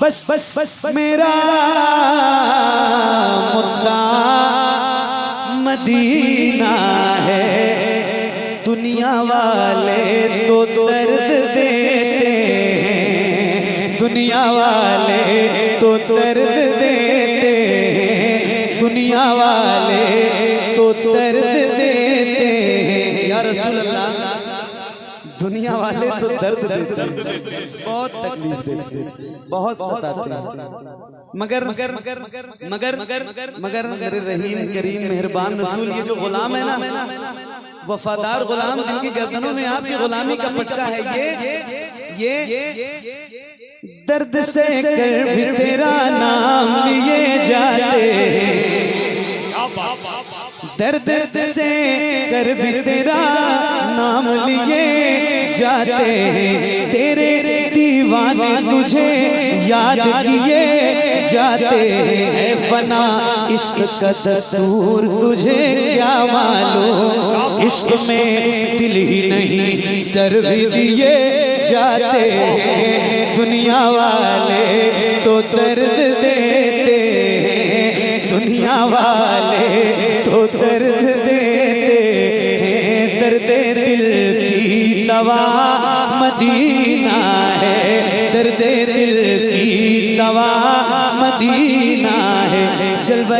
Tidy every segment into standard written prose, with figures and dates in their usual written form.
بس میرا مدعا مدینہ ہے، دنیا والے تو درد دیتے ہیں، دنیا والے تو درد دیتے ہیں، دنیا والے تو درد دیتے ہیں۔ یا رسول اللہ، دنیا والے تو درد دیتے ہیں، بہت تکلیف دیتے ہیں، بہت ستاتے ہیں، مگر میرے رحیم کریم مہربان رسول یہ جو غلام ہے نا، وفادار غلام جن کی گردنوں میں آپ کی غلامی کا پٹکا ہے، یہ درد سے کر بھی تیرا نام لیے جاتے ہیں، درد سے کر بھی تیرا نام لیے جاتے ہیں، تیرے دیوانے تجھے یاد کیے جاتے ہیں، اے فنا عشق کا دستور تجھے کیا معلوم، عشق میں دل ہی نہیں سر بھی دیے جاتے ہیں، دنیا والے تو درد دیتے ہیں، دنیا والے تو درد دیتے ہیں، درد دل کی دوا مدینہ ہے، درد دل کی دوا مدینہ ہے، جلوہ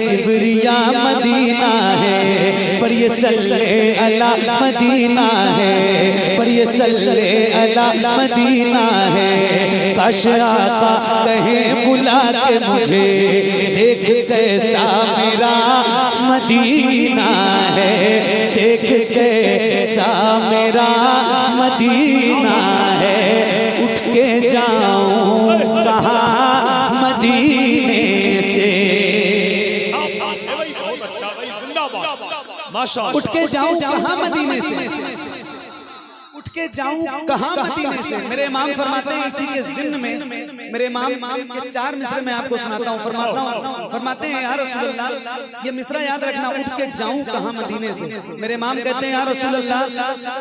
کبریا مدینہ ہے، پر یہ صلی علی مدینہ ہے، پر یہ صلی علی مدینہ ہے، کاش آقا کہیں بلا کے مجھے دیکھ کیسا میرا مدینہ ہے، دیکھ کیسا میرا مدینہ ہے، اٹھ کے جاؤں کہاں مدینے سے، اٹھ کے جاؤں کہاں مدینے سے، اٹھ کے جاؤں کہاں مدینے سے۔ میرے امام فرماتے ہیں اسی کے ضمن میں، میرے امام کے 4 مصرے میں آپ کو سناتا ہوں، فرماتے ہیں یا رسول اللہ یہ مصرع یاد رکھنا، اٹھ کے جاؤں کہاں مدینے سے۔ میرے امام کہتے ہیں یا رسول اللہ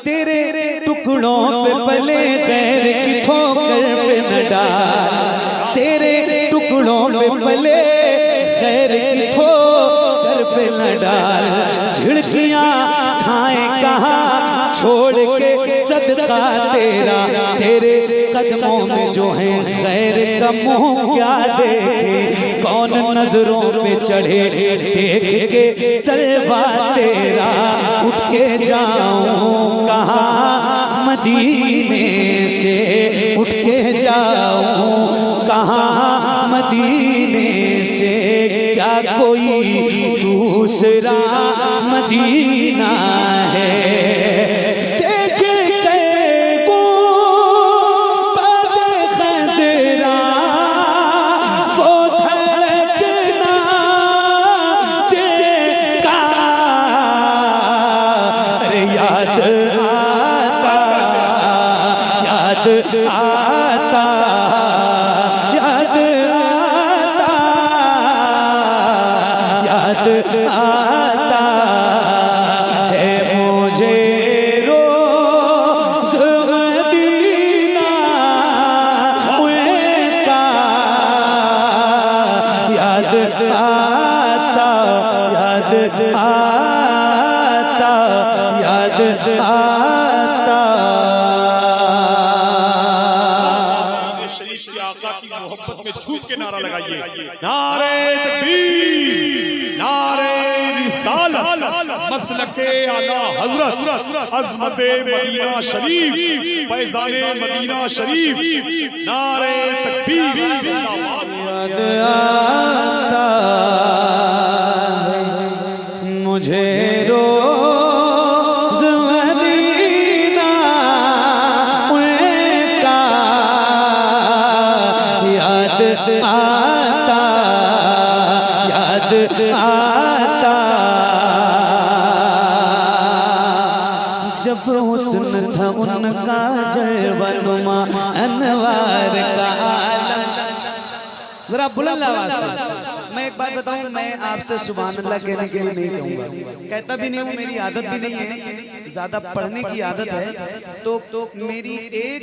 تیرے ٹکڑوں پہ پلے غیر کی ٹھوکر پہ نہ ڈال، تیرے ٹکڑوں پہ پلے غیر کی ٹھوکر پہ نہ ڈال، جھڑکیاں کھائیں کہاں چھوڑ کے صدقہ تیرا، تیرے قدموں میں جو ہیں غیر کا منہ کیا دیکھے، کون نظروں پہ چڑھے دیکھ کے طلبہ تیرا، اٹھ کے جاؤں کہاں مدینے سے، اٹھ کے جاؤں کہاں مدینے سے، کیا کوئی دوسرا مدینہ ہے، آتا ہے مجھے روز مدینہ کا، یاد آتا یاد آتا یاد آتا۔ شریف کے آقا کی محبت میں جھوم کے نعرہ لگائیے، نعرہ تکبیر، نعرہ رسالت، مسلک اعلیٰ حضرت، عظمت مدینہ شریف، فیضان مدینہ شریف، نعرہ تکبیر۔ یاد آتا ہے مجھے روز مدینہ کا، یاد آتا یاد آتا، جب حسن تھا ان کا جلوہ نما انوار کا عالم۔ ذرا بلند آواز سے میں ایک بات بتاؤں، میں آپ سے سبحان اللہ کہنے کے لیے نہیں کہوں گا، کہتا بھی نہیں ہوں، میری عادت بھی نہیں ہے، زیادہ پڑھنے کی عادت ہے، تو میری ایک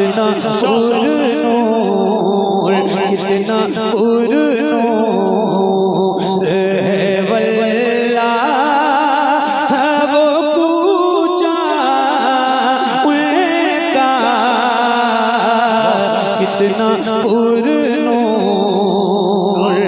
کتنا پر نور کتنا پر نور ہے واللہ وہ کوچا ان کا کتنا پر نور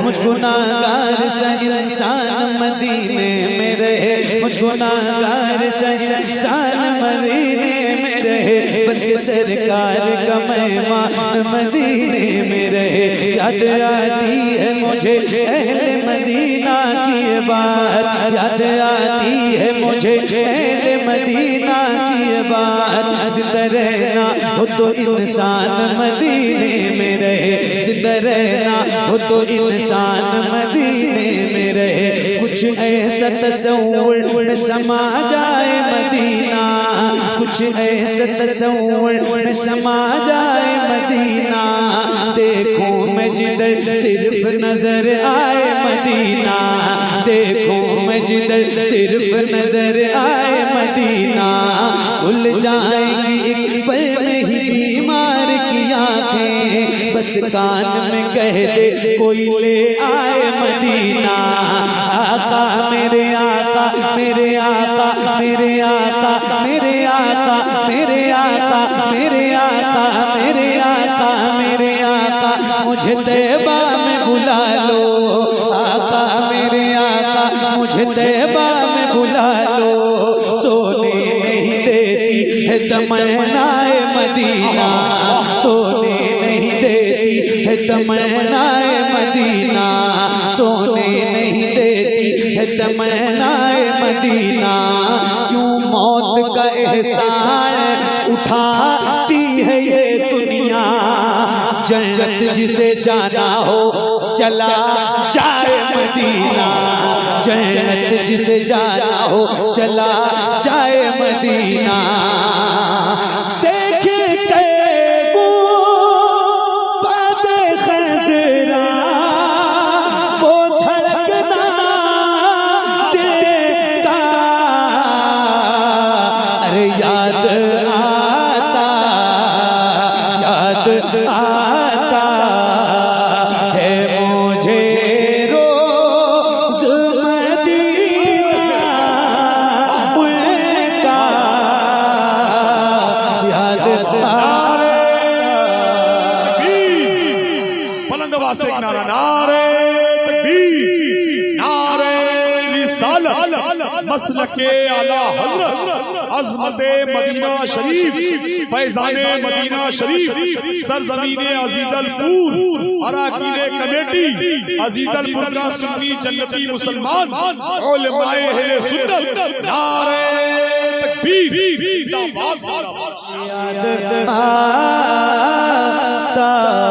مجھ گناہگار سا انسان مدینے میں رہے مجھ گناہگار سا انسان مدینے میں رہے بلکہ سرکار کا مہمان مدینے میں رہے یاد آتی ہے مجھے اہل مدینہ کی بات یاد آتی ہے مجھے اہل مدینہ کی بات زندہ رہنا ہو تو انسان مدینے میں رہے زندہ رہنا ہو تو انسان مدینے میں رہے کچھ ایسا تصور میں سما جائے مدینہ کچھ ایسا تصور میں سما جائے مدینہ دیکھوں میں جدھر صرف نظر آئے مدینہ دیکھوں میں جدھر صرف نظر آئے مدینہ کھل جائیں گی ایک پل میں ہی بیمار کی آنکھیں بس کان میں کہہ دے کوئی لے آئے مدینہ آقا میرے آقا میرے آقا میرے آقا میرے آقا میرے آقا میرے آقا میرے آقا میرے آقا مجھے طیبہ میں بلا لو آقا میرے آقا مجھے طیبہ میں بلا لو سونے نہیں دیتی ہے تمنا مدینہ سونے نہیں دیتی ہے تمنا مدینہ سونے نہیں دیتی ہے تمنا مدینہ کیوں موت کا احسان اٹھاتی ہے یہ دنیا جنت جسے جانا ہو چلا جائے مدینہ جنت جسے جانا ہو چلا جائے مدینہ دیکھے کیگو باد خزرا وہ دھڑکنا دیتا ارے یاد آتا ہے مجھے روز مدینہ ان کا یاد بلند آواز سے ایک نعرہ نعرہ تکبیر نعرہ رسالت مسلک اعلی حضرت عظمت مدینہ شریف فیضان مدینہ شریف سرزمین عزیز الپور اراکین کمیٹی عزیز الپور کا سنی جنتی مسلمان علماء اہل سنت نعرہ تکبیر یاد آتا